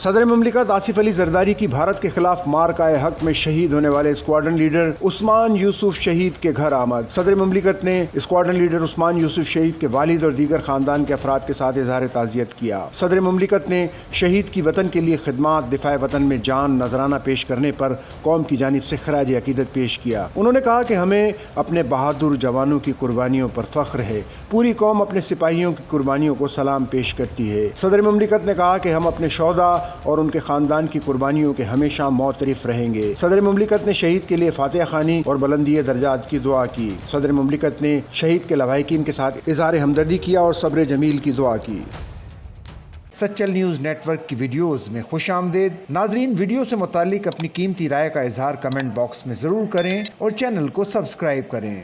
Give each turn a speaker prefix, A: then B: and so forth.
A: صدر مملکت آصف علی زرداری کی بھارت کے خلاف مارکہ حق میں شہید ہونے والے اسکواڈرن لیڈر عثمان یوسف شہید کے گھر آمد۔ صدر مملکت نے اسکواڈرن لیڈر عثمان یوسف شہید کے والد اور دیگر خاندان کے افراد کے ساتھ اظہار تعزیت کیا۔ صدر مملکت نے شہید کی وطن کے لیے خدمات، دفاع وطن میں جان نذرانہ پیش کرنے پر قوم کی جانب سے خراج عقیدت پیش کیا۔ انہوں نے کہا کہ ہمیں اپنے بہادر جوانوں کی قربانیوں پر فخر ہے۔ پوری قوم اپنے سپاہیوں کی قربانیوں کو سلام پیش کرتی ہے۔ صدر مملکت نے کہا کہ ہم اپنے شہداء اور ان کے خاندان کی قربانیوں کے ہمیشہ معترف رہیں گے۔ صدر مملکت نے شہید کے لیے فاتحہ خوانی اور بلندی درجات کی دعا کی۔ صدر مملکت نے شہید کے لواحقین کے ساتھ اظہار ہمدردی کیا اور صبر جمیل کی دعا کی۔ سچل نیوز نیٹ ورک کی ویڈیوز میں خوش آمدید۔ ناظرین، ویڈیو سے متعلق اپنی قیمتی رائے کا اظہار کمنٹ باکس میں ضرور کریں اور چینل کو سبسکرائب کریں۔